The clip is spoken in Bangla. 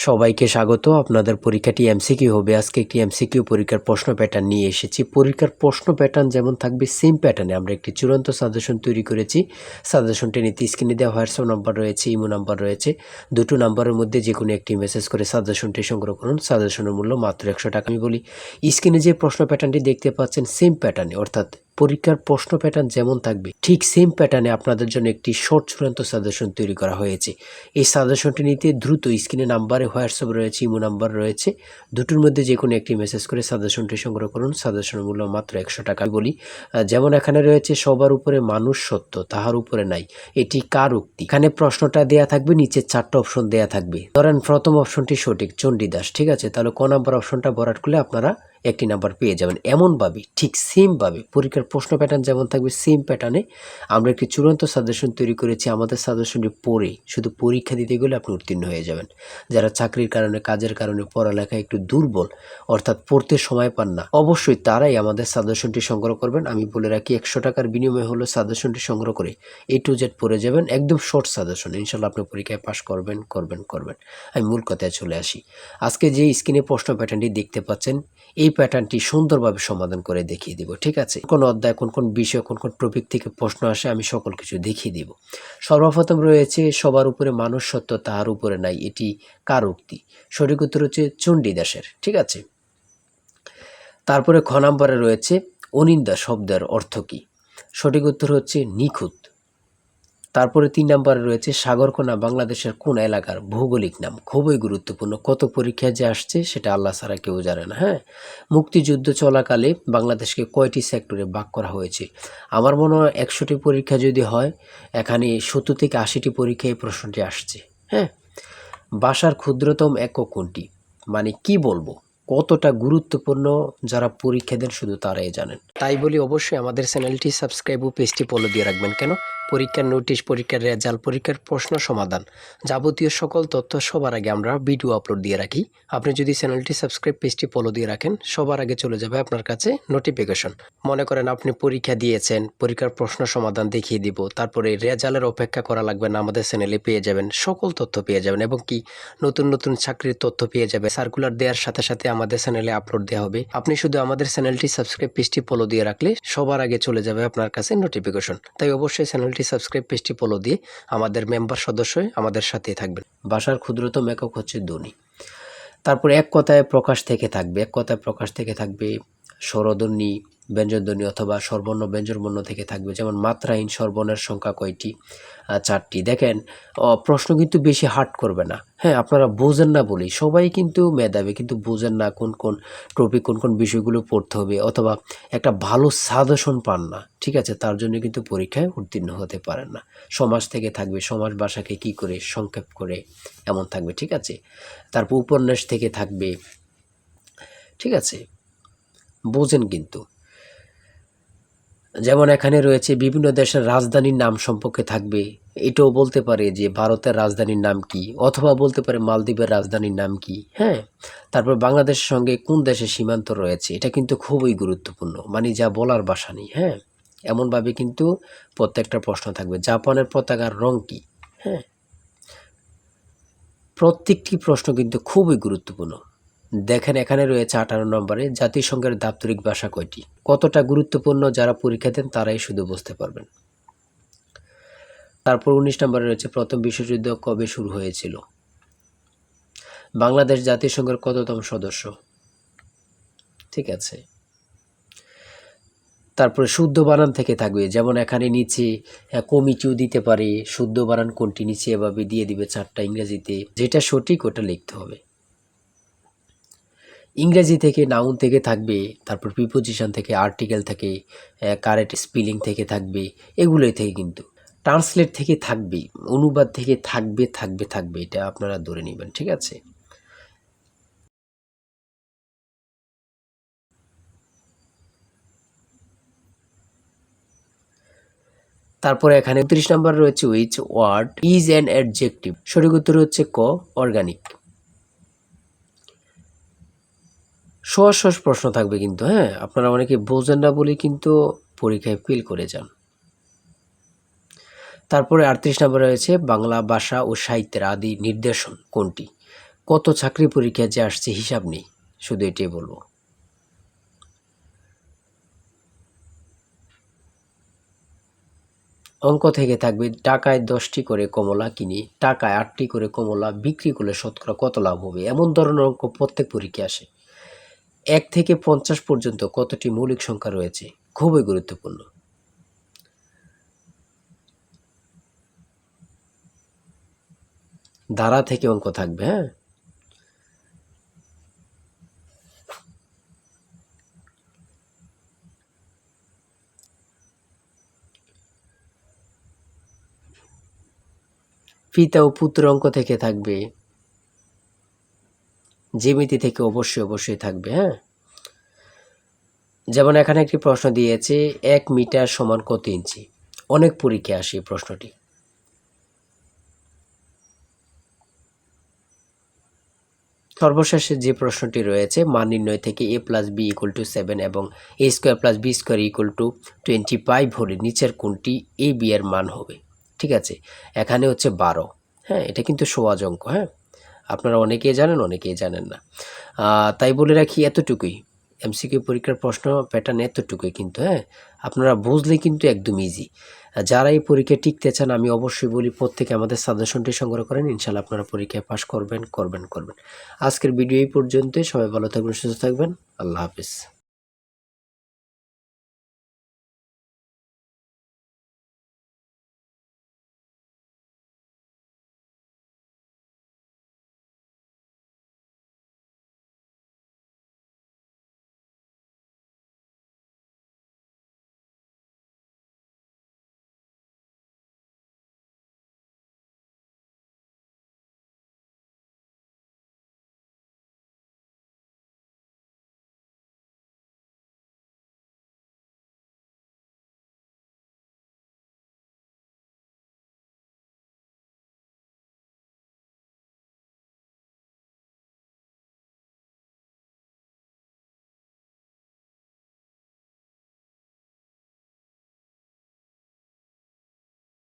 সবাইকে স্বাগত। আপনাদের পরীক্ষাটি এমসিকিউ হবে। আজকে একটি এমসিকিউ পরীক্ষার প্রশ্ন প্যাটার্ন নিয়ে এসেছি। পরীক্ষার প্রশ্ন প্যাটার্ন যেমন থাকবে সেম প্যাটার্নে আমরা একটি চূড়ান্ত সাজেশন তৈরি করেছি। সাজেশনটি নিতে স্ক্রিনে দেওয়া হোয়াটসঅ্যাপ নাম্বার রয়েছে, ইমো নাম্বার রয়েছে। দুটো নাম্বারের মধ্যে যে কোনো একটি মেসেজ করে সাজেশনটি সংগ্রহ করুন। সাজেশনের মূল্য মাত্র 100 টাকা। আমি বলি স্ক্রিনে যে প্রশ্ন প্যাটার্নটি দেখতে পাচ্ছেন সেম প্যাটার্নে, অর্থাৎ পরীক্ষার প্রশ্ন প্যাটার্ন যেমন থাকবে ঠিক সেম প্যাটার্নে আপনাদের জন্য একটি শর্ট চূড়ান্ত সাজেশন তৈরি করা হয়েছে। এই সাজেশনটি নিতে দ্রুত স্ক্রিনে নাম্বারে হোয়াটসঅ্যাপ রয়েছে, ইমো নাম্বার রয়েছে, দুটোর মধ্যে যে কোনো একটি মেসেজ করে সাজেশনটি সংগ্রহ করুন। সাজেশনের মূল্য মাত্র 100 টাকা। বলি যেমন এখানে রয়েছে সবার উপরে মানুষ সত্য, তাহার উপরে নাই, এটি কার উক্তি? এখানে প্রশ্নটা দেয়া থাকবে, নিচে 4টা অপশন দেয়া থাকবে। ধরেন প্রথম অপশনটি সঠিক, চণ্ডীদাস, ঠিক আছে, তাহলে ক নাম্বার অপশনটা ভরাট করলে আপনারা একটি নাম্বার পেয়ে যাবেন। এমনভাবে ঠিক সেমভাবে পরীক্ষার প্রশ্ন প্যাটার্ন যেমন থাকবে সেম প্যাটার্নে আমরা একটি চূড়ান্ত সাজেশন তৈরি করেছি। আমাদের সাজেশনটি পড়ে শুধু পরীক্ষা দিতে গেলে আপনি উত্তীর্ণ হয়ে যাবেন। যারা চাকরির কারণে, কাজের কারণে, পড়ালেখায় একটু দুর্বল, অর্থাৎ পড়তে সময় পান না, অবশ্যই তারাই আমাদের সাজেশনটি সংগ্রহ করবেন। আমি বলে রাখি 100 টাকার বিনিময়ে হলো সাজেশনটি সংগ্রহ করে A to Z পড়ে যাবেন। একদম শর্ট সাজেশন, ইনশাল্লাহ আপনি পরীক্ষায় পাশ করবেন। আমি মূল কথায় চলে আসি। আজকে যে স্ক্রিনে প্রশ্ন প্যাটার্নটি দেখতে পাচ্ছেন এই প্যাটার্নটি সুন্দরভাবে সমাধান করে দেখিয়ে দিব, ঠিক আছে? কোন অধ্যায়, কোন কোন বিষয়, কোন কোন টপিক থেকে প্রশ্ন আসে আমি সকল কিছু দেখিয়ে দিব। সর্বপ্রথম রয়েছে সবার উপরে মানুষ সত্য, তাহার উপরে নাই, এটি কার উক্তি? সঠিক উত্তর হচ্ছে চণ্ডীদাসের, ঠিক আছে। তারপরে খ নম্বরে রয়েছে অনিন্দা শব্দের অর্থ কী? সঠিক উত্তর হচ্ছে নিখুঁত। তারপরে 3 নম্বরে রয়েছে সাগরকোনা বাংলাদেশের কোন এলাকার ভৌগোলিক নাম? খুবই গুরুত্বপূর্ণ, কত পরীক্ষায় যে আসছে সেটা আল্লাহ ছাড়া কেউ জানে না। হ্যাঁ, মুক্তিযুদ্ধ চলাকালে বাংলাদেশকে কয়টি সেক্টরে ভাগ করা হয়েছে? আমার মনে হয় 100টি পরীক্ষা যদি হয় এখানে 70 থেকে 80টি পরীক্ষায় এই প্রশ্নটি আসছে। হ্যাঁ, ভাষার ক্ষুদ্রতম একক কোনটি? মানে কি বলবো, কতটা গুরুত্বপূর্ণ যারা পরীক্ষা দেন শুধু তারাই জানেন। তাই বলি অবশ্যই আমাদের চ্যানেলটি সাবস্ক্রাইব ও পেজটি ফলো দিয়ে রাখবেন। কেন? পরীক্ষার নোটিশ, পরীক্ষার রেজাল্ট, পরীক্ষার প্রশ্ন সমাধান, যাবতীয় সকল তথ্য সবার আগে আমরা ভিডিও আপলোড দিয়ে রাখি। আপনি যদি চ্যানেলটি সাবস্ক্রাইব, পেজটি ফলো দিয়ে রাখেন, সবার আগে চলে যাবে আপনার কাছে নোটিফিকেশন। মনে করেন আপনি পরীক্ষা দিয়েছেন, পরীক্ষার প্রশ্ন সমাধান দেখিয়ে দিব, তারপরে রেজাল্টের অপেক্ষা করা লাগবে না, আমাদের চ্যানেলে পেয়ে যাবেন, সকল তথ্য পেয়ে যাবেন, এবং কি নতুন নতুন চাকরির তথ্য পেয়ে যাবে। সার্কুলার দেওয়ার সাথে সাথে আমাদের চ্যানেলে আপলোড দেওয়া হবে। আপনি শুধু আমাদের চ্যানেলটি সাবস্ক্রাইব, পেজটি ফলো দিয়ে রাখলে সবার আগে চলে যাবে আপনার কাছে নোটিফিকেশন। তাই অবশ্যই চ্যানেলটি সাবস্ক্রাইব, পেজটি ফলো দিয়ে আমাদের মেম্বার সদস্য হয়ে আমাদের সাথেই থাকবেন। ভাষার ক্ষুদ্রতম একক হচ্ছে ধ্বনি। তারপর এক কথায় প্রকাশ থেকে থাকবে, এক কথায় প্রকাশ থেকে থাকবে স্বরধ্বনি, ব্যঞ্জনধ্বনি অথবা স্বরবর্ণ ব্যঞ্জনবর্ণ থেকে থাকবে। যেমন মাত্রাহীন স্বরবর্ণের সংখ্যা কয়টি? 4টি। দেখেন প্রশ্ন কিন্তু বেশি হার্ড করবে না। হ্যাঁ, আপনারা বোঝেন না বলেই সবাই কিন্তু মেধাবী, কিন্তু বোঝেন না কোন কোন টপিক, কোন কোন বিষয়গুলো পড়তে হবে, অথবা একটা ভালো সাজেশন পান না, ঠিক আছে, তার জন্য কিন্তু পরীক্ষায় উত্তীর্ণ হতে পারেন না। সমাজ থেকে থাকবে, সমাজ ভাষাকে কি করে সংক্ষেপ করে, এমন থাকবে, ঠিক আছে। তারপর উপন্যাস থেকে থাকবে, ঠিক আছে, বোঝেন কিন্তু। যেমন এখানে রয়েছে বিভিন্ন দেশের রাজধানীর নাম সম্পর্কে থাকবে, এটাও বলতে পারে যে ভারতের রাজধানীর নাম কি, অথবা বলতে পারে মালদ্বীপের রাজধানীর নাম কি। হ্যাঁ, তারপর বাংলাদেশের সঙ্গে কোন দেশের সীমান্ত রয়েছে, এটা কিন্তু খুবই গুরুত্বপূর্ণ, মানে যা বলার ভাষা নেই। হ্যাঁ, এমনভাবে কিন্তু প্রত্যেকটা প্রশ্ন থাকবে। জাপানের পতাকার রং কি? হ্যাঁ, প্রত্যেকটি প্রশ্ন কিন্তু খুবই গুরুত্বপূর্ণ। দেখেন এখানে রয়েছে 18 নম্বরে জাতিসংঘের দাপ্তরিক ভাষা কয়টি? কতটা গুরুত্বপূর্ণ যারা পরীক্ষা দেন তারাই শুধু বুঝতে পারবেন। তারপর 19 নম্বরে রয়েছে প্রথম বিশ্বযুদ্ধ কবে শুরু হয়েছিল? বাংলাদেশ জাতিসংঘের কততম সদস্য? ঠিক আছে। তারপরে শুদ্ধ বানান থেকে থাকবে, যেমন এখানে নিচে কমিটিও দিতে পারে, শুদ্ধ বানান কোনটি নিচে এভাবে দিয়ে দিবে 4টা ইংরেজিতে, যেটা সঠিক ওটা লিখতে হবে। ইংরেজি থেকে নাউন থেকে থাকবে, তারপর প্রিপোজিশন থেকে, আর্টিকেল থেকে, কারেক্ট স্পেলিং থেকে থাকবে, এগুলোই থেকে কিন্তু ট্রান্সলেট থেকে থাকবে, অনুবাদ থেকে থাকবে, এটা আপনারা ধরে নেবেন, ঠিক আছে। তারপরে এখানে 30 নম্বর রয়েছে which word is an adjective? সঠিক উত্তর হচ্ছে ক, অর্গানিক। সহজ সহজ প্রশ্ন থাকবে কিন্তু, হ্যাঁ, আপনারা অনেকে বোঝেন না বলে কিন্তু পরীক্ষায় ফেল করে যান। তারপরে 38 নম্বরে রয়েছে বাংলা ভাষা ও সাহিত্যের আদি নিদর্শন কোনটি? কত চাকরি পরীক্ষা যে আসছে হিসাব নেই, শুধু এটাই বলবো। অঙ্ক থেকে থাকবে টাকায় 10টি করে কমলা কিনি, টাকায় 8টি করে কমলা বিক্রি করলে শতকরা কত লাভ হবে, এমন ধরনের অঙ্ক প্রত্যেক পরীক্ষায় আসে। 1 থেকে 50 পর্যন্ত কতটি মৌলিক সংখ্যা রয়েছে, খুবই গুরুত্বপূর্ণ। ধারা থেকে অঙ্ক থাকবে, হ্যাঁ। পিতা ও পুত্র অঙ্ক থেকে থাকবে, জ্যামিতি থেকে অবশ্যই থাকবে, হ্যাঁ। যেমন এখানে একটি প্রশ্ন দিয়েছে 1 মিটার সমান কত ইঞ্চি, অনেক পরীক্ষায় আসে এই প্রশ্নটি। সর্বশেষে যে প্রশ্নটি রয়েছে মান নির্ণয় থেকে a plus B equal to 7 এবং a square plus B square equal to 25 হলে নিচের কোনটি a b এর মান হবে। ঠিক আছে, এখানে হচ্ছে 12, হ্যাঁ। এটা কিন্তু সহজ অঙ্ক, হ্যাঁ। আপনারা অনেকেই জানেন, অনেকেই জানেন না। তাই বলে রাখি এতটুকুই, এমসিকিউ পরীক্ষার প্রশ্ন প্যাটার্ন এতটুকুই কিন্তু, হ্যাঁ। আপনারা বুঝলে কিন্তু একদম ইজি। যারা এই পরীক্ষায় টিকতে চান আমি অবশ্যই বলি প্রত্যেকে আমাদের সাজেশনটি সংগ্রহ করেন, ইনশাল্লাহ আপনারা পরীক্ষায় পাস করবেন। আজকের ভিডিও এই পর্যন্তই। সবাই ভালো থাকবেন, সুস্থ থাকবেন। আল্লাহ হাফিজ।